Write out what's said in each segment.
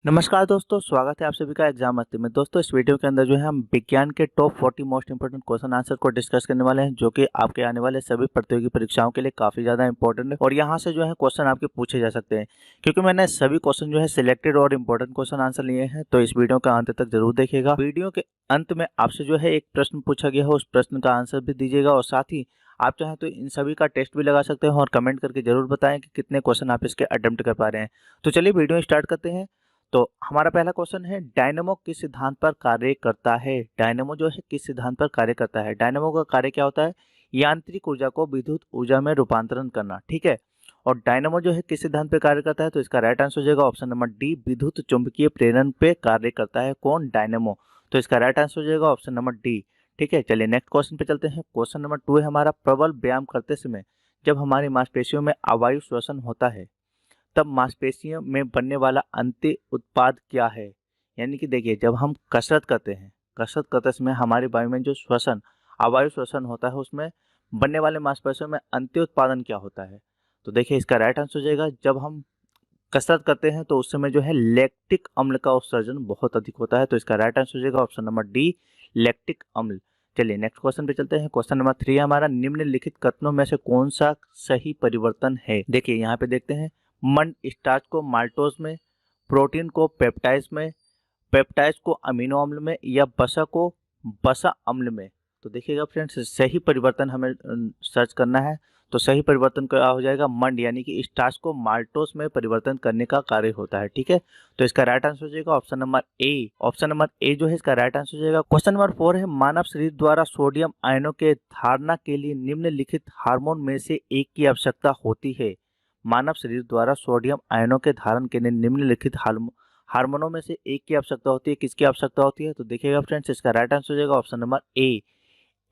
नमस्कार दोस्तों, स्वागत है आप सभी का एग्जाम मस्ती में। दोस्तों, इस वीडियो के अंदर जो है हम विज्ञान के top 40 most important question answer को डिस्कस करने वाले हैं, जो कि आपके आने वाले सभी प्रतियोगी परीक्षाओं के लिए काफी ज्यादा इंपॉर्टेंट है और यहाँ से जो है क्वेश्चन आपके पूछे जा सकते हैं। क्योंकि मैंने सभी क्वेश्चन जो है सिलेक्टेड और इम्पोर्टेंट क्वेश्चन आंसर लिए हैं, तो इस वीडियो का अंत तक जरूर देखिएगा। वीडियो के अंत में आपसे जो है एक प्रश्न पूछा गया है, उस प्रश्न का आंसर भी दीजिएगा और साथ ही आप चाहें तो इन सभी का टेस्ट भी लगा सकते हैं और कमेंट करके जरूर बताएं कि कितने क्वेश्चन आप इसके अटेम्प्ट कर पा रहे हैं। तो चलिए वीडियो स्टार्ट करते हैं। तो हमारा पहला क्वेश्चन है, डायनेमो किस सिद्धांत पर कार्य करता है? डायनेमो जो है किस सिद्धांत पर कार्य करता है? डायनेमो का कार्य क्या होता है? यांत्रिक ऊर्जा को विद्युत ऊर्जा में रूपांतरण करना। ठीक है। और डायनेमो जो है किस सिद्धांत पे कार्य करता है? तो इसका राइट आंसर हो जाएगा ऑप्शन नंबर डी, विद्युत चुंबकीय प्रेरण पे कार्य करता है। कौन? डायनेमो। तो इसका राइट आंसर हो जाएगा ऑप्शन नंबर डी। ठीक है, चलिए नेक्स्ट क्वेश्चन पे चलते हैं। क्वेश्चन नंबर 2 है हमारा, प्रबल व्यायाम करते समय जब हमारी मांसपेशियों में अवायु श्वसन होता है तब मांसपेशियों में बनने वाला अंतिम उत्पाद क्या है? यानी कि देखिए, जब हम कसरत करते समय हमारे वायु में जो श्वसन अवायु श्वसन होता है, उसमें बनने वाले मांसपेशियों में अंतिम उत्पादन क्या होता है? तो देखिए, इसका राइट आंसर हो जाएगा, जब हम कसरत करते हैं तो उस समय जो है लैक्टिक अम्ल का उत्सर्जन बहुत अधिक होता है। तो इसका राइट आंसर हो जाएगा ऑप्शन नंबर डी, लैक्टिक अम्ल। चलिए नेक्स्ट क्वेश्चन पे चलते हैं। क्वेश्चन नंबर 3 है हमारा, निम्नलिखित कथनों में से कौन सा सही परिवर्तन है? देखिए यहाँ पे देखते हैं, मंड स्टार्च को माल्टोज में, प्रोटीन को पेप्टाइड्स में, पेप्टाइड्स को अमीनो अम्ल में, या वसा को वसा अम्ल में। तो देखिएगा फ्रेंड्स, सही परिवर्तन हमें सर्च करना है। तो सही परिवर्तन क्या हो जाएगा? मंड, यानी कि स्टार्च को माल्टोज में परिवर्तन करने का कार्य होता है। ठीक है, तो इसका राइट आंसर हो जाएगा option number A. Option number A जो है इसका राइट आंसर हो जाएगा। क्वेश्चन नंबर 4 है, मानव शरीर द्वारा सोडियम आयनों के धारणा के लिए निम्नलिखित हार्मोन में से एक की आवश्यकता होती है। मानव शरीर द्वारा सोडियम आयनों के धारण के लिए निम्नलिखित हार्मोनों में से एक की आवश्यकता होती है। किसकी आवश्यकता होती है? तो देखिएगा फ्रेंड्स, इसका राइट आंसर हो जाएगा ऑप्शन नंबर ए,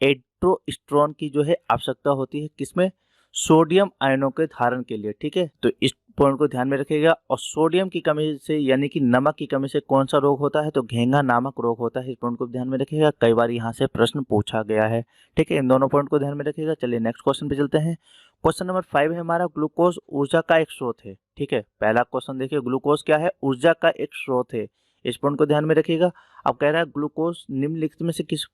एड्रोस्टेरोन की जो है आवश्यकता होती है। किसमें? सोडियम आयनों के धारण के लिए। ठीक है, तो इस पॉइंट को ध्यान में रखिएगा। और सोडियम की कमी से यानी कि नमक की कमी से कौन सा रोग होता है? तो घेंघा नामक रोग होता है। इस पॉइंट को ध्यान में रखिएगा, कई बार यहाँ से प्रश्न पूछा गया है। ठीक है, इन दोनों पॉइंट को ध्यान में रखिएगा। चलिए नेक्स्ट क्वेश्चन पे चलते हैं। क्वेश्चन नंबर 5 है हमारा, ग्लूकोज ऊर्जा का एक स्रोत है। ठीक है, पहला क्वेश्चन देखिए, ग्लूकोज क्या है? ऊर्जा का एक स्रोत है। इस पॉइंट को ध्यान में रखिएगा। अब कह रहा है, ग्लूकोज निम्नलिखित में से किस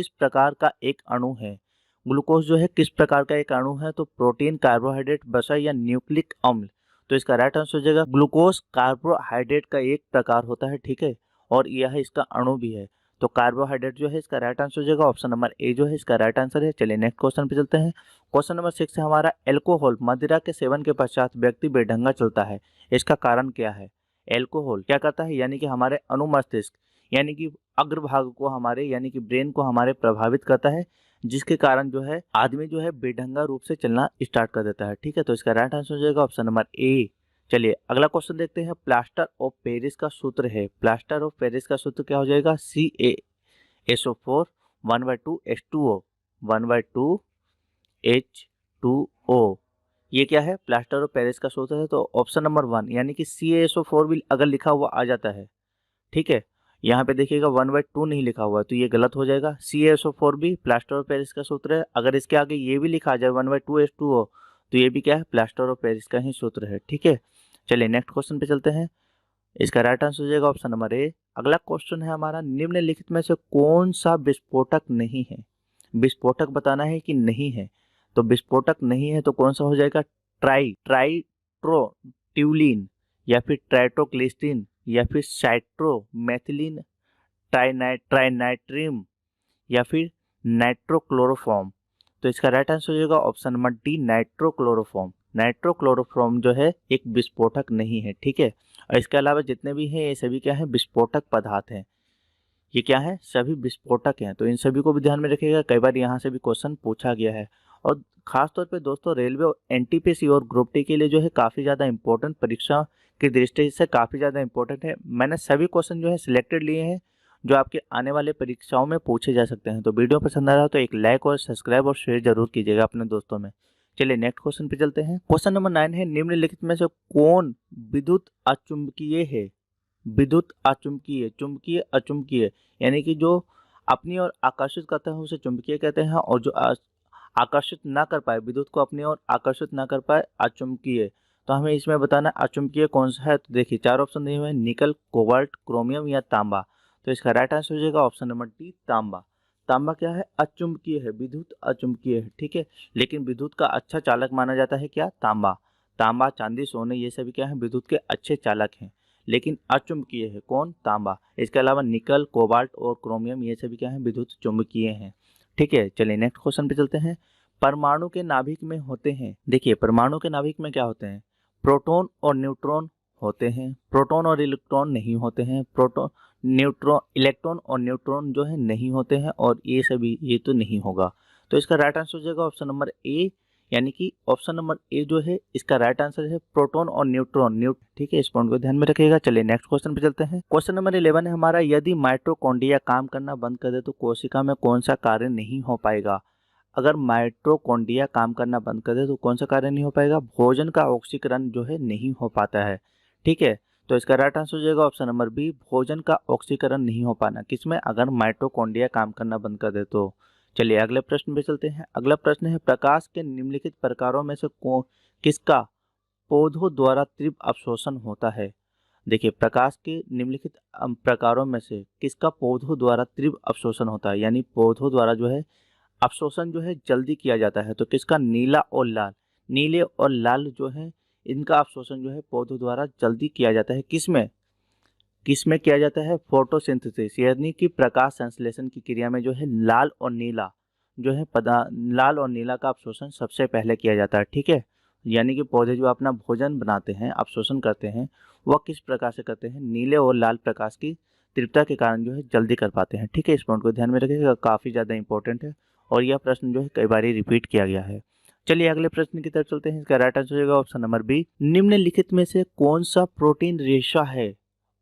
प्रकार का एक अणु है? ग्लूकोज जो है किस प्रकार का एक अणु है? तो प्रोटीन, कार्बोहाइड्रेट, वसा या न्यूक्लिक अम्ल। तो इसका राइट आंसर हो जाएगा, ग्लूकोज कार्बोहाइड्रेट का एक प्रकार होता है। ठीक है, और यह इसका अणु भी है। तो कार्बोहाइड्रेट जो है इसका राइट आंसर हो जाएगा ऑप्शन नंबर ए जो है इसका राइट आंसर है। चलिए नेक्स्ट क्वेश्चन पे चलते हैं। क्वेश्चन नंबर 6 है हमारा, एल्कोहल मदिरा के सेवन के पश्चात व्यक्ति बेढंगा चलता है, इसका कारण क्या है? एल्कोहल क्या करता है? यानी कि हमारे अनुमस्तिष्क यानी कि अग्रभाग को हमारे यानी कि ब्रेन को हमारे प्रभावित करता है, जिसके कारण जो है आदमी जो है बेढंगा रूप से चलना स्टार्ट कर देता है। ठीक है, तो इसका राइट आंसर हो जाएगा ऑप्शन नंबर ए। चलिए अगला क्वेश्चन देखते हैं। प्लास्टर ऑफ पेरिस का सूत्र है, प्लास्टर ऑफ पेरिस का सूत्र क्या हो जाएगा? CaSO4 1/2H2O 1/2H2O। ये क्या है? प्लास्टर ऑफ पेरिस का सूत्र है। तो ऑप्शन नंबर 1 यानी कि CaSO4 भी अगर लिखा हुआ आ जाता है, ठीक है, यहाँ पे देखिएगा 1/2 नहीं लिखा हुआ है, तो ये गलत हो जाएगा। CaSO4 भी प्लास्टर ऑफ पेरिस का सूत्र है। अगर इसके आगे ये भी लिखा जाए 1/2H2O, तो ये भी क्या है? प्लास्टर ऑफ पेरिस का ही सूत्र है। ठीक है, चलिए नेक्स्ट क्वेश्चन पे चलते हैं। इसका राइट आंसर हो जाएगा ऑप्शन नंबर ए। अगला क्वेश्चन है हमारा, निम्नलिखित में से कौन सा विस्फोटक नहीं है? विस्फोटक बताना है कि नहीं है। तो विस्फोटक नहीं है तो कौन सा हो जाएगा? ट्राइट्रोट्यूलिन, या फिर ट्राइट्रोग्लिसरीन, या फिर साइट्रोमेथिलीन, ट्राइनाइट्रिम, या फिर नाइट्रोक्लोरोफॉर्म। तो इसका राइट आंसर हो जाएगा ऑप्शन नंबर डी, नाइट्रोक्लोरोफॉर्म। नाइट्रोक्लोरोफॉर्म जो है एक विस्फोटक नहीं है। ठीक है, और इसके अलावा जितने भी हैं ये सभी क्या है? विस्फोटक पदार्थ हैं। ये क्या है? सभी विस्फोटक हैं। तो इन सभी को भी ध्यान में रखिएगा, कई बार यहाँ से भी क्वेश्चन पूछा गया है। और खास तौर पे दोस्तों, रेलवे और एनटीपीसी और ग्रुप टी के लिए जो है काफ़ी ज़्यादा इंपॉर्टेंट, परीक्षा की दृष्टि से काफ़ी ज़्यादा इंपॉर्टेंट है। मैंने सभी क्वेश्चन जो है सिलेक्टेड लिए हैं, जो आपके आने वाले परीक्षाओं में पूछे जा सकते हैं। तो वीडियो पसंद आ रहा हो तो एक लाइक और सब्सक्राइब और शेयर जरूर कीजिएगा अपने दोस्तों में। चलिए नेक्स्ट क्वेश्चन पे चलते हैं। क्वेश्चन नंबर 9 है, निम्नलिखित में से कौन विद्युत अचुंबकीय है? विद्युत अचुंबकीय, चुंबकीय, अचुंबकीय, यानी कि जो अपनी ओर आकर्षित करता है उसे चुंबकीय कहते हैं, और जो आकर्षित ना कर पाए, विद्युत को अपनी ओर आकर्षित ना कर पाए, अचुंबकीय। तो हमें इसमें बताना अचुंबकीय कौन सा है। तो देखिए 4 ऑप्शन दिए हुए हैं, निकल, कोबाल्ट, क्रोमियम या तांबा। तो इसका राइट आंसर हो जाएगा ऑप्शन नंबर डी, तांबा। तांबा क्या है, अचुंबकीय है, विद्युत अचुंबकीय है, ठीक है। लेकिन विद्युत का अच्छा चालक माना जाता है क्या, तांबा। तांबा, चांदी, सोने ये सभी क्या है, विद्युत के अच्छे चालक हैं, लेकिन अचुंबकीय है कौन, तांबा। इसके अलावा निकल, कोबाल्ट और क्रोमियम ये सभी क्या है, विद्युत चुंबकीय हैं, ठीक है। चलिए नेक्स्ट क्वेश्चन पे चलते हैं। परमाणु के नाभिक में होते हैं, देखिए परमाणु के नाभिक में क्या होते हैं, प्रोटॉन और न्यूट्रॉन होते हैं, प्रोटॉन और इलेक्ट्रॉन नहीं होते हैं, प्रोटॉन न्यूट्रॉन इलेक्ट्रॉन और न्यूट्रॉन जो है नहीं होते हैं, और ये सभी ये तो नहीं होगा। तो इसका राइट आंसर हो जाएगा ऑप्शन नंबर ए, यानी कि ऑप्शन नंबर ए जो है इसका राइट आंसर है प्रोटॉन और न्यूट्रॉन ठीक है, इस पॉइंट को ध्यान में रखिएगा। चलिए नेक्स्ट क्वेश्चन पे चलते हैं। क्वेश्चन नंबर 11 है हमारा, यदि माइटोकॉन्ड्रिया काम करना बंद कर दे तो कोशिका में कौन सा कार्य नहीं हो पाएगा। अगर माइटोकॉन्ड्रिया काम करना बंद कर दे तो कौन सा कार्य नहीं हो पाएगा, भोजन का ऑक्सीकरण जो है नहीं हो पाता है, ठीक है। तो इसका राइट आंसर हो जाएगा ऑप्शन नंबर बी, भोजन का ऑक्सीकरण नहीं हो पाना, किसमें, अगर माइटोकॉन्ड्रिया काम करना बंद कर दे तो। चलिए अगले प्रश्न पे चलते हैं। अगला प्रश्न है, प्रकाश के निम्नलिखित प्रकारों में से किसका पौधों द्वारा तीव्र अवशोषण होता है। देखिए प्रकाश के निम्नलिखित प्रकारों में से किसका पौधों द्वारा तीव्र अवशोषण होता है, यानी पौधों द्वारा जो है अवशोषण जो है जल्दी किया जाता है। तो किसका, नीला और लाल, नीले और लाल जो है इनका अवशोषण जो है पौधों द्वारा जल्दी किया जाता है, किसमें किसमें किया जाता है, फोटोसिंथेसिस, यानी कि प्रकाश संश्लेषण की क्रिया में जो है लाल और नीला जो है लाल और नीला का अवशोषण सबसे पहले किया जाता है, ठीक है। यानी कि पौधे जो अपना भोजन बनाते हैं, अवशोषण करते हैं, वह किस प्रकार से करते हैं, नीले और लाल प्रकाश की तीव्रता के कारण जो है जल्दी कर पाते हैं, ठीक है। इस पॉइंट को ध्यान में रखिएगा, काफ़ी ज़्यादा इंपॉर्टेंट है और यह प्रश्न जो है कई बार रिपीट किया गया है। चलिए अगले प्रश्न की तरफ चलते हैं। इसका राइट आंसर हो जाएगा ऑप्शन नंबर बी, निम्नलिखित में से कौन सा प्रोटीन रेशा है,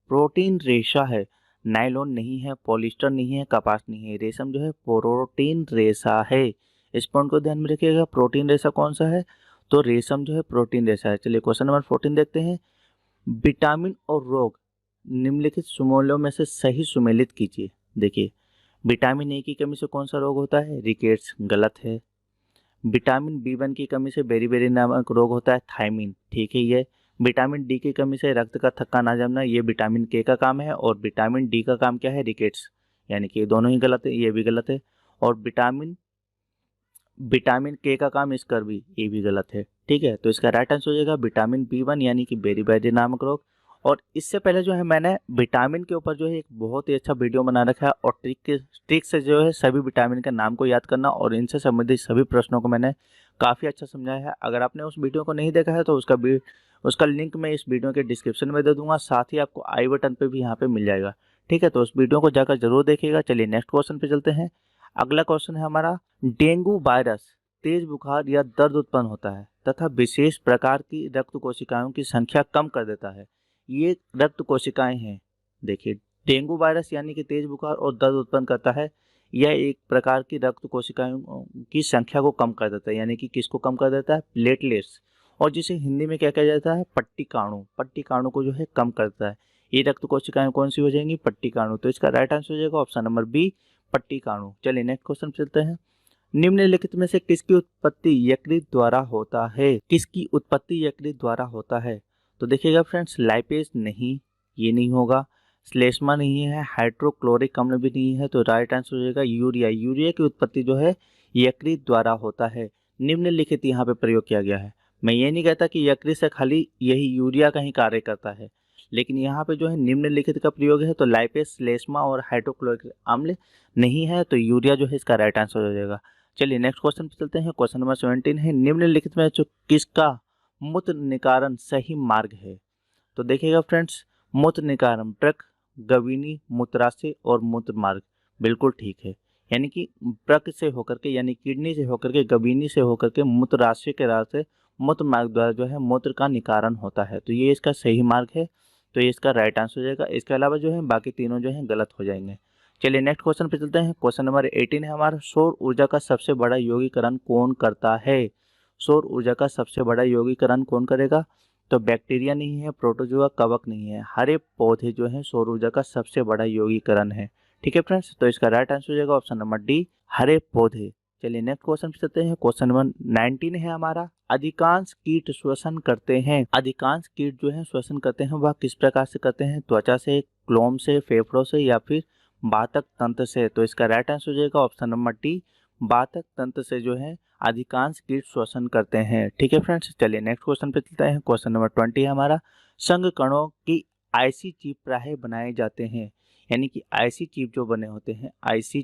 प्रोटीन रेशा है, नायलॉन नहीं है, पॉलिस्टर नहीं है, कपास नहीं है, रेशम जो है प्रोटीन रेशा है। इस पॉइंट को ध्यान में रखिएगा, प्रोटीन रेशा कौन सा है, तो रेशम जो है प्रोटीन रेशा है। चलिए क्वेश्चन नंबर 14 देखते हैं। विटामिन और रोग निम्नलिखित सुमेलों में से सही सुमेलित कीजिए। देखिए विटामिन ए की कमी से कौन सा रोग होता है, रिकेट्स, गलत है। विटामिन बी1 की कमी से बेरी नामक रोग होता है, थायमिन, ठीक है। ये विटामिन डी की कमी से रक्त का थक्का ना जमना, ये विटामिन के का काम है, और विटामिन डी का काम क्या है, रिकेट्स, यानी कि दोनों ही गलत है, ये भी गलत है। और विटामिन के का काम स्कर्वी, ये भी गलत है, ठीक है। तो इसका राइट आंसर हो जाएगा विटामिन बी1 यानी कि बेरी नामक रोग। और इससे पहले जो है मैंने विटामिन के ऊपर जो है एक बहुत ही अच्छा वीडियो बना रखा है, और ट्रिक से जो है सभी विटामिन के नाम को याद करना और इनसे संबंधित सभी प्रश्नों को मैंने काफ़ी अच्छा समझाया है। अगर आपने उस वीडियो को नहीं देखा है तो उसका लिंक मैं इस वीडियो के डिस्क्रिप्शन में दे दूंगा, साथ ही आपको आई बटन पे भी यहाँ पे मिल जाएगा, ठीक है। तो उस वीडियो को जाकर जरूर देखिएगा। चलिए नेक्स्ट क्वेश्चन पे चलते हैं। अगला क्वेश्चन है हमारा, डेंगू वायरस तेज बुखार या दर्द उत्पन्न होता है तथा विशेष प्रकार की रक्त कोशिकाओं की संख्या कम कर देता है, ये रक्त कोशिकाएं हैं। देखिए डेंगू वायरस यानी कि तेज बुखार और दर्द उत्पन्न करता है, यह एक प्रकार की रक्त कोशिकाओं की संख्या को कम कर देता है, यानी कि किसको कम कर देता है, प्लेटलेट्स, और जिसे हिंदी में क्या कहा जाता है, पट्टिकाणु को जो है कम करता है। ये रक्त कोशिकाएं कौन सी हो जाएंगी, पट्टिकाणु। तो इसका राइट आंसर हो जाएगा ऑप्शन नंबर बी, पट्टिकाणु। चलिए नेक्स्ट क्वेश्चन चलते हैं। निम्नलिखित में से किसकी उत्पत्ति यकृत द्वारा होता है, किसकी उत्पत्ति यकृत द्वारा होता है। तो देखिएगा फ्रेंड्स, लाइपेज नहीं, ये नहीं होगा, श्लेष्मा नहीं है, हाइड्रोक्लोरिक अम्ल भी नहीं है। तो राइट आंसर हो जाएगा यूरिया। यूरिया की उत्पत्ति जो है यकृत द्वारा होता है। निम्नलिखित यहाँ पे प्रयोग किया गया है। मैं ये नहीं कहता कि यकृत से खाली यही यूरिया का ही कार्य करता है, लेकिन यहाँ पे जो है निम्नलिखित का प्रयोग है, तो लाइपेज, श्लेष्मा और हाइड्रोक्लोरिक अम्ल नहीं है, तो यूरिया जो है इसका राइट आंसर हो जाएगा। चलिए नेक्स्ट क्वेश्चन पे चलते हैं। क्वेश्चन नंबर 17 है, निम्नलिखित में जो किसका मूत्र निकारण सही मार्ग है। तो देखिएगा फ्रेंड्स, मूत्र निकारण प्रक, गवीनी, मूत्राशय और मूत्र मार्ग बिल्कुल ठीक है, यानी कि प्रक से होकर के, यानी किडनी से होकर के, गवीनी से होकर के मूत्राशय के रास्ते मूत्र मार्ग द्वारा जो है मूत्र का निकारण होता है, तो ये इसका सही मार्ग है, तो ये इसका राइट आंसर हो जाएगा। इसके अलावा जो है बाकी तीनों जो है गलत हो जाएंगे। चलिए नेक्स्ट क्वेश्चन पे चलते हैं। क्वेश्चन नंबर 18 है हमारा, सौर ऊर्जा का सबसे बड़ा यौगिकरण कौन करता है। सौर ऊर्जा का सबसे बड़ा यौगिकरण कौन करेगा, तो बैक्टीरिया नहीं है, प्रोटोजोआ, कवक नहीं है, हरे पौधे जो है सौर ऊर्जा का सबसे बड़ा यौगिकरण है, ठीक है फ्रेंड्स। तो इसका राइट आंसर हो जाएगा ऑप्शन नंबर डी, हरे पौधे। चलिए नेक्स्ट क्वेश्चन पे चलते हैं। क्वेश्चन नंबर 19 है हमारा, अधिकांश कीट श्वसन करते हैं। अधिकांश कीट जो है श्वसन करते हैं, वह किस प्रकार से करते हैं? त्वचा से, क्लोम से, फेफड़ों से या फिर वातक तंत्र से? तो इसका राइट आंसर हो जाएगा ऑप्शन नंबर डी, वातक तंत्र से जो है अधिकांश कीट श्वसन करते हैं। ठीक है फ्रेंड्स, चलिए नेक्स्ट क्वेश्चन पे चलते हैं। क्वेश्चन नंबर 20 है हमारा, संघ कणों की आईसी चिप प्राय बनाए जाते हैं। यानी कि आईसी चिप जो बने होते हैं, आईसी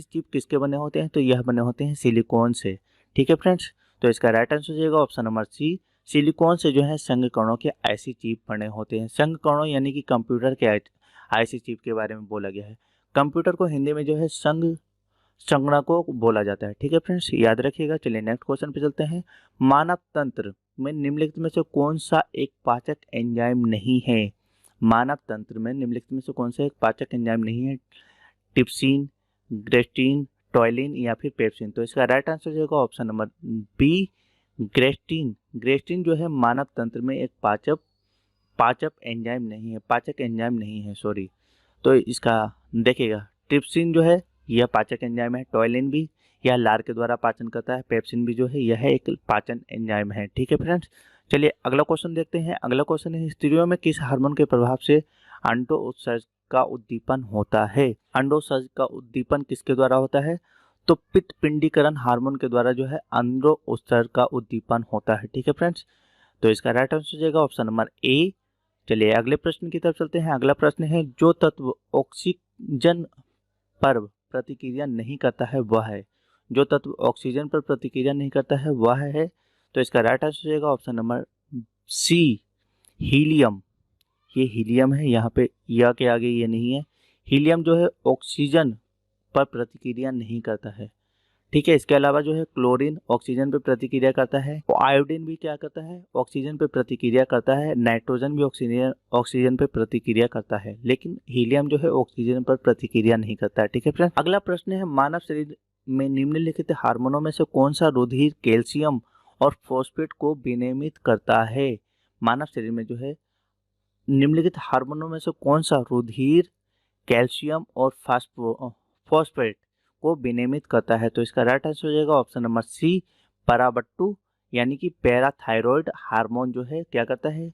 चिप किसके बने होते हैं? तो यह बने होते हैं सिलिकॉन से। ठीक है फ्रेंड्स, तो इसका राइट आंसर हो जाएगा ऑप्शन नंबर सी, सिलिकॉन से जो है संघ कणों के आईसी चिप बने होते हैं। संघ कणों यानी कि कंप्यूटर के आईसी चिप के बारे में बोला गया है। कंप्यूटर को हिंदी में जो है संगणकों को बोला जाता है। ठीक है फ्रेंड्स, याद रखिएगा। चलिए नेक्स्ट क्वेश्चन पे चलते हैं। मानव तंत्र में निम्नलिखित में से कौन सा एक पाचक एंजाइम नहीं है? मानव तंत्र में निम्नलिखित में से कौन सा एक पाचक एंजाइम नहीं है? टिप्सिन, ग्रेस्टीन, टॉयलिन या फिर पेप्सिन? तो इसका राइट आंसर हो जाएगा ऑप्शन नंबर बी, ग्रेस्टीन जो है मानव तंत्र में एक पाचक एंजाइम नहीं है, सॉरी। तो इसका देखिएगा, ट्रिप्सिन जो है यह पाचक एंजाइम है, टॉयलिन भी यह लार के द्वारा पाचन करता है, पेप्सिन भी जो है यह एक पाचन एंजाइम है। ठीक है फ्रेंड्स, चलिए अगला क्वेश्चन देखते हैं। अगला क्वेश्चन है, स्त्रियों में किस हार्मोन के प्रभाव से अंडो उत्सर्ज का उद्दीपन होता है? अंडोत्सर्ज का उद्दीपन किसके द्वारा होता है? तो पित्त पिंडीकरण हार्मोन के द्वारा जो है अंडो उत्सर्ज का उद्दीपन होता है। ठीक है फ्रेंड्स, तो इसका राइट आंसर हो जाएगा ऑप्शन नंबर ए। चलिए अगले प्रश्न की तरफ चलते हैं। अगला प्रश्न है, जो तत्व ऑक्सीजन पर प्रतिक्रिया नहीं करता है वह है? जो तत्व ऑक्सीजन पर प्रतिक्रिया नहीं करता है वह है, तो इसका राइट आंसर हो जाएगा ऑप्शन नंबर सी, हीलियम। ये हीलियम है, यहाँ पे या के आगे ये नहीं है। हीलियम जो है ऑक्सीजन पर प्रतिक्रिया नहीं करता है। ठीक है, इसके अलावा जो है क्लोरीन ऑक्सीजन पर प्रतिक्रिया करता है, आयोडीन भी क्या करता है? ऑक्सीजन पर प्रतिक्रिया करता है, नाइट्रोजन भी ऑक्सीजन पर प्रतिक्रिया करता है, लेकिन हीलियम जो है ऑक्सीजन पर प्रतिक्रिया नहीं करता है। ठीक है फ्रेंड, अगला प्रश्न है, मानव शरीर में निम्नलिखित हार्मोनों में से कौन सा रुधिर कैल्शियम और फॉस्फेट को विनियमित करता है? मानव शरीर में जो है निम्नलिखित हार्मोनों में से कौन सा रुधिर कैल्शियम और फॉस्फेट को विनियमित करता है? तो इसका राइट आंसर हो जाएगा ऑप्शन नंबर सी, पराबट्टू यानी कि पैराथायरॉयड हार्मोन जो है क्या करता है?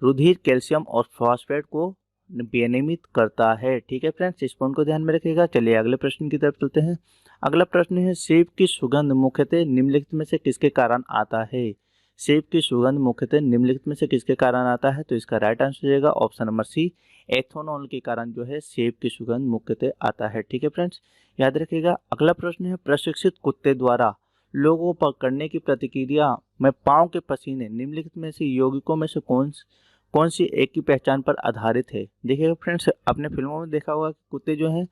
रुधिर कैल्शियम और फॉस्फेट को विनियमित करता है। ठीक है फ्रेंड्स, इस पॉइंट को ध्यान में रखिएगा। चलिए अगले प्रश्न की तरफ चलते हैं। अगला प्रश्न है, सेब की सुगंध मुख्यतः निम्नलिखित में से किसके कारण आता है? सेब की सुगंध मुख्यतः निम्नलिखित में से किसके कारण आता है? तो इसका राइट आंसर हो जाएगा ऑप्शन नंबर सी, एथेनॉल के कारण जो है सेब की सुगंध मुख्यतः आता है। ठीक है फ्रेंड्स, याद रखिएगा। अगला प्रश्न है, प्रशिक्षित कुत्ते द्वारा लोगों पर करने की प्रतिक्रिया में पांव के पसीने निम्नलिखित में से यौगिकों में से कौन सी एक की पहचान पर आधारित है? देखिएगा फ्रेंड्स, अपने फिल्मों में देखा होगा कि कुत्ते जो हैं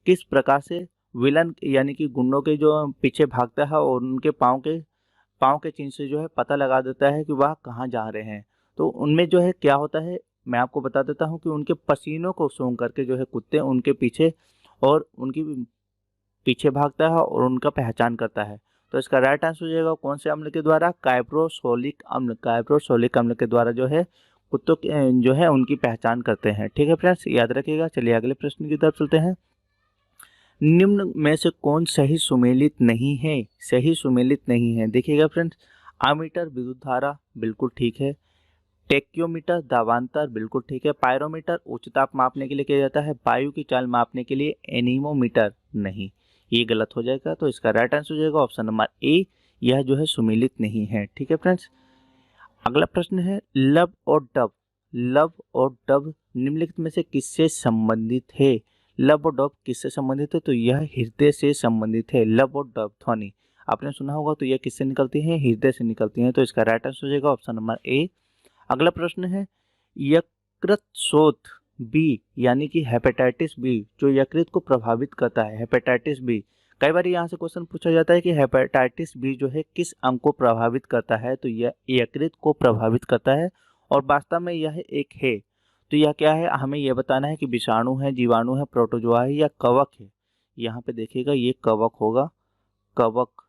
किस प्रकार से विलन यानी कि गुंडों के जो पीछे भागता है और उनके पाँव के चिन्ह से जो है पता लगा देता है कि वह कहाँ जा रहे हैं। तो उनमें जो है क्या होता है, मैं आपको बता देता हूँ कि उनके पसीनों को सूंघ करके जो है कुत्ते उनके पीछे भागता है और उनका पहचान करता है। तो इसका राइट आंसर हो जाएगा कौन से अम्ल के द्वारा? कैप्रोसोलिक अम्ल के द्वारा जो है कुत्तों जो है उनकी पहचान करते हैं। ठीक है फ्रेंड्स, याद रखिएगा। चलिए अगले प्रश्न की तरफ चलते हैं। निम्न में से कौन सही सुमेलित नहीं है? देखिएगा फ्रेंड्स, आमीटर विद्युत धारा बिल्कुल ठीक है, टेक्योमीटर दावांतर बिल्कुल ठीक है, पायरोमीटर उच्च ताप मापने के लिए किया जाता है, वायु की चाल मापने के लिए एनीमोमीटर नहीं, ये गलत हो जाएगा। तो इसका राइट आंसर हो जाएगा ऑप्शन नंबर ए, यह जो है सुमेलित नहीं है। ठीक है फ्रेंड्स, अगला प्रश्न है, लब और डब निम्नलिखित में से किससे संबंधित है? लब और डब किससे संबंधित है? तो यह हृदय से संबंधित है। लब और डब ध्वनि आपने सुना होगा, तो यह किससे निकलती है? हृदय से निकलती है। तो इसका राइट आंसर हो जाएगा ऑप्शन नंबर ए। अगला प्रश्न है, यकृत शोथ बी यानी कि हेपेटाइटिस बी जो यकृत को प्रभावित करता है, हेपेटाइटिस बी, कई बार यहाँ से क्वेश्चन पूछा जाता है कि हेपेटाइटिस बी जो है किस अंग को प्रभावित करता है? तो यह यकृत को प्रभावित करता है और वास्तव में यह एक है। तो यह क्या है, हमें यह बताना है कि विषाणु है, जीवाणु है, प्रोटोजोआ है या कवक है। यहाँ पे देखिएगा ये कवक होगा, कवक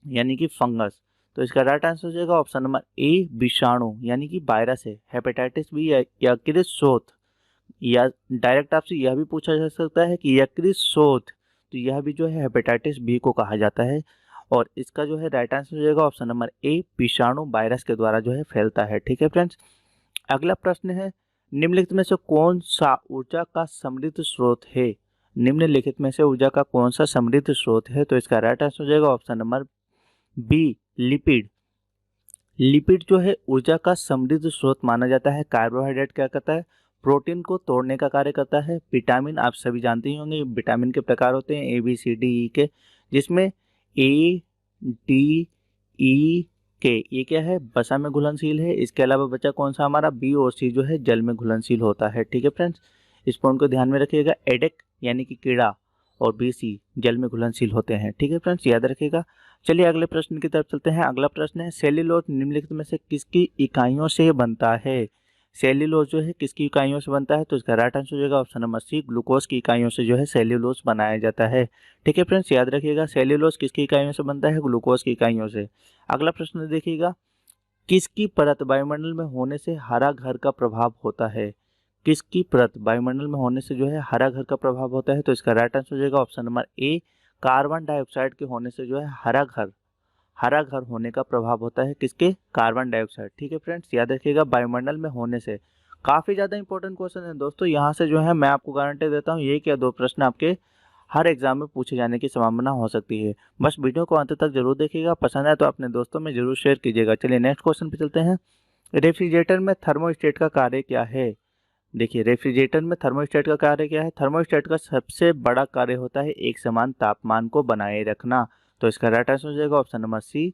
यानी कि फंगस। तो इसका राइट आंसर हो जाएगा ऑप्शन नंबर ए, विषाणु यानी कि वायरस है। हेपेटाइटिस बी यकृत शोथ, या डायरेक्ट आपसे यह भी पूछा जा सकता है कि यकृत शोथ तो यह भी जो है हेपेटाइटिस बी को कहा जाता है। और इसका जो है राइट आंसर हो जाएगा ऑप्शन नंबर ए, विषाणु वायरस के द्वारा जो है फैलता है। ठीक है फ्रेंड्स, अगला प्रश्न है, निम्नलिखित में से कौन सा ऊर्जा का समृद्ध स्रोत है? निम्नलिखित में से ऊर्जा का कौन सा समृद्ध स्रोत है? तो इसका राइट आंसर हो जाएगा option number B, lipid. Lipid जो है ऊर्जा का समृद्ध स्रोत माना जाता है। कार्बोहाइड्रेट क्या करता है? प्रोटीन को तोड़ने का कार्य करता है। विटामिन आप सभी जानते ही होंगे, विटामिन के प्रकार होते हैं ABCDE के, जिसमें ADE के ये क्या है? वसा में घुलनशील है। इसके अलावा बचा कौन सा हमारा? बी और सी जो है जल में घुलनशील होता है। ठीक है फ्रेंड्स, इस पॉइंट को ध्यान में रखिएगा। एडेक यानी कि कीड़ा और BC जल में घुलनशील होते हैं। ठीक है फ्रेंड्स, याद रखिएगा। चलिए अगले प्रश्न की तरफ चलते हैं। अगला प्रश्न है, सेल्यूलोज निम्नलिखित में से किसकी इकाइयों से बनता है? सेल्यूलोज जो है किसकी इकाइयों से बनता है? तो इसका राइट आंसर हो जाएगा ऑप्शन नंबर सी, ग्लूकोज की इकाइयों से जो है सेल्यूलोज बनाया जाता है। ठीक है फ्रेंड्स, याद रखिएगा, सेल्यूलोज किसकी इकाइयों से बनता है? ग्लूकोज की इकाइयों से। अगला प्रश्न देखिएगा, किसकी परत वायुमंडल में होने से हरा घर का प्रभाव होता है? किसकी परत वायुमंडल में होने से जो है हरा घर का प्रभाव होता है? तो इसका राइट आंसर हो जाएगा option number A, carbon dioxide के होने से जो है हरा घर होने का प्रभाव होता है। किसके? Carbon dioxide. ठीक है फ्रेंड्स, याद रखिएगा, वायुमंडल में होने से। काफी ज्यादा इंपॉर्टेंट क्वेश्चन है दोस्तों, यहाँ से जो है मैं आपको गारंटी देता हूँ एक या दो प्रश्न आपके हर एग्जाम में पूछे जाने की संभावना हो सकती है। बस वीडियो को अंत तक जरूर देखिएगा, पसंद आए तो अपने दोस्तों में जरूर शेयर कीजिएगा। चलिए नेक्स्ट क्वेश्चन पे चलते हैं। रेफ्रिजरेटर में थर्मोस्टेट का कार्य क्या है? देखिए, रेफ्रिजरेटर में थर्मोस्टेट का कार्य क्या है? थर्मोस्टेट का सबसे बड़ा कार्य होता है एक समान तापमान को बनाए रखना। तो इसका राइट आंसर हो जाएगा ऑप्शन नंबर सी।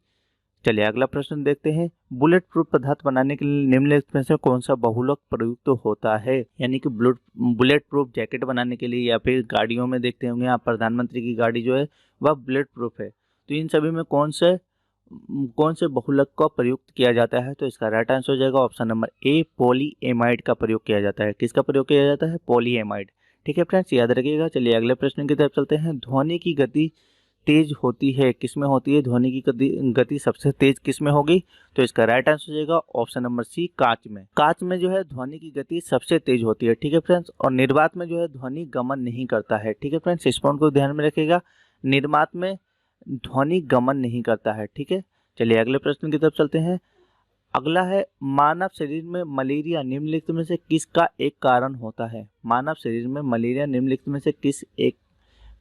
चलिए अगला प्रश्न देखते हैं। बुलेट प्रूफ पदार्थ बनाने के लिए निम्नलिखित में से कौन सा बहुलक प्रयुक्त होता है? यानी कि बुलेट प्रूफ जैकेट बनाने के लिए, या फिर गाड़ियों में देखते होंगे आप, प्रधानमंत्री की गाड़ी जो है वह बुलेट प्रूफ है। तो इन सभी में कौन से बहुलक का प्रयुक्त किया जाता है? तो इसका राइट आंसर हो जाएगा ऑप्शन नंबर ए, पॉलीएमाइड का प्रयोग किया जाता है। किसका प्रयोग किया जाता है? पॉलीएमाइड। ठीक है फ्रेंड्स, याद रखिएगा। चलिए अगले प्रश्न की तरफ चलते हैं। ध्वनि की गति तेज होती है किसमें होती है? ध्वनि की गति सबसे तेज किसमें होगी? तो इसका राइट आंसर हो जाएगा ऑप्शन नंबर सी, कांच में। कांच में जो है ध्वनि की गति सबसे तेज होती है। ठीक है फ्रेंड्स, और निर्वात में जो है ध्वनि गमन नहीं करता है। ठीक है फ्रेंड्स, इस पॉइंट को ध्यान में रखिएगा, निर्वात में ध्वनि गमन नहीं करता है। ठीक है, चलिए अगले प्रश्न की तरफ चलते हैं। अगला है, मानव शरीर में मलेरिया निम्नलिखित में से किसका एक कारण होता है? मानव शरीर में मलेरिया निम्नलिखित में से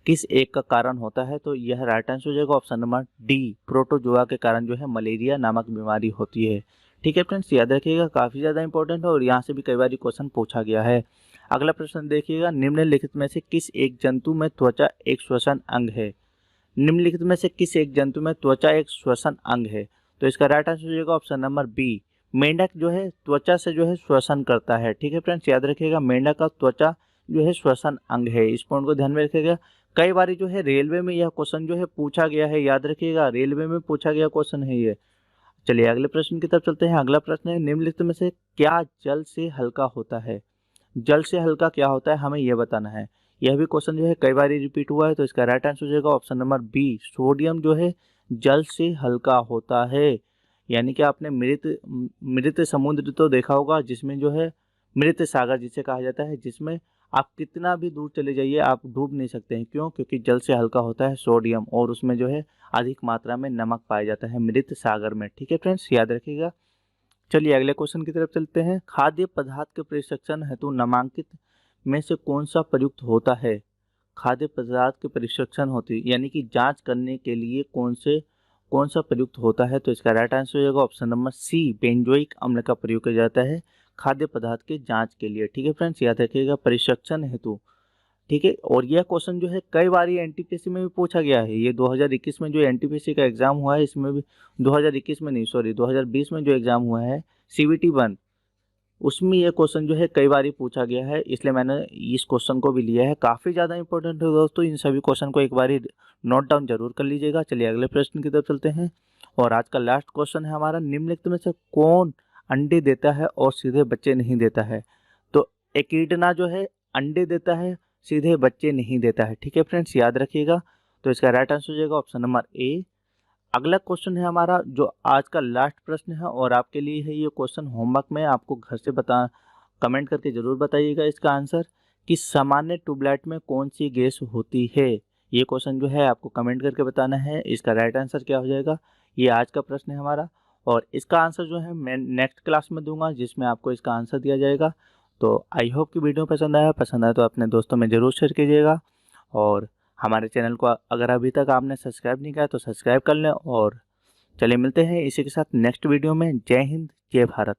किस एक का कारण होता है? तो यह राइट आंसर हो जाएगा ऑप्शन नंबर डी, प्रोटोजोआ के कारण जो है मलेरिया नामक बीमारी होती है। ठीक है फ्रेंड्स, याद रखिएगा, काफी ज्यादा इंपॉर्टेंट है और यहाँ से भी कई बार क्वेश्चन पूछा गया है। अगला प्रश्न देखिएगा, निम्नलिखित में से किस एक जंतु में त्वचा एक श्वसन अंग है? निम्नलिखित में से किस एक जंतु में त्वचा एक श्वसन अंग है? तो इसका राइट आंसर हो जाएगा ऑप्शन नंबर बी, मेंढक जो है त्वचा से जो है श्वसन करता है। ठीक है फ्रेंड्स, याद रखिएगा, मेंढक का त्वचा जो है श्वसन अंग है। इस पॉइंट को ध्यान में रखिएगा। कई बार जो है रेलवे में यह क्वेश्चन जो है पूछा गया है, याद रखिएगा, रेलवे में पूछा गया क्वेश्चन है ये। चलिए अगले प्रश्न की तरफ चलते हैं। अगला प्रश्न है, निम्नलिखित में से क्या जल से हल्का होता है? जल से हल्का क्या होता है, हमें यह बताना है। यह भी क्वेश्चन जो है कई बार रिपीट हुआ है। तो इसका राइट आंसर हो जाएगा ऑप्शन नंबर बी, सोडियम जो है जल से हल्का होता है। यानी कि आपने मृत समुद्र तो देखा होगा, जिसमें जो है मृत सागर जिसे कहा जाता है, जिसमें आप कितना भी दूर चले जाइए आप डूब नहीं सकते हैं। क्यों? क्योंकि जल से हल्का होता है सोडियम, और उसमें जो है अधिक मात्रा में नमक पाया जाता है मृत सागर में। ठीक है फ्रेंड्स, याद रखिएगा। चलिए अगले क्वेश्चन की तरफ चलते हैं। खाद्य पदार्थ के परीक्षण हेतु नामांकित में से कौन सा प्रयुक्त होता है? खाद्य पदार्थ के परीक्षण होती यानी कि जांच करने के लिए कौन सा प्रयुक्त होता है? तो इसका राइट आंसर हो जाएगा ऑप्शन नंबर सी, बेंजोइक अम्ल का प्रयोग किया जाता है खाद्य पदार्थ के जांच के लिए। ठीक है फ्रेंड्स, याद रखिएगा, परीक्षण हेतु। ठीक है, और यह क्वेश्चन जो है कई बार ये एनटीपीसी में भी पूछा गया है। ये 2021 में जो एनटीपीसी का एग्जाम हुआ है, इसमें भी 2021 में नहीं, सॉरी 2020 में जो एग्जाम हुआ है CVT 1, उसमें यह क्वेश्चन जो है कई बार पूछा गया है, इसलिए मैंने इस क्वेश्चन को भी लिया है। काफी ज्यादा इंपॉर्टेंट है दोस्तों, इन सभी क्वेश्चन को एक बार नोट डाउन जरूर कर लीजिएगा। चलिए अगले प्रश्न की तरफ चलते हैं, और आज का लास्ट क्वेश्चन है हमारा, निम्नलिखित में से कौन अंडे देता है और सीधे बच्चे नहीं देता है? तो एकीडना जो है अंडे देता है, सीधे बच्चे नहीं देता है। ठीक है फ्रेंड्स, याद रखिएगा। तो इसका राइट आंसर हो जाएगा ऑप्शन नंबर ए। अगला क्वेश्चन है हमारा, जो आज का लास्ट प्रश्न है और आपके लिए है ये क्वेश्चन होमवर्क में, आपको घर से कमेंट करके जरूर बताइएगा इसका आंसर, कि सामान्य ट्यूबलाइट में कौन सी गैस होती है? ये क्वेश्चन जो है आपको कमेंट करके बताना है, इसका राइट आंसर क्या हो जाएगा। ये आज का प्रश्न है हमारा, और इसका आंसर जो है मैं नेक्स्ट क्लास में दूंगा, जिसमें आपको इसका आंसर दिया जाएगा। तो आई होप कि वीडियो पसंद आया तो अपने दोस्तों में ज़रूर शेयर कीजिएगा, और हमारे चैनल को अगर अभी तक आपने सब्सक्राइब नहीं किया तो सब्सक्राइब कर लें। और चलिए मिलते हैं इसी के साथ नेक्स्ट वीडियो में। जय हिंद, जय भारत।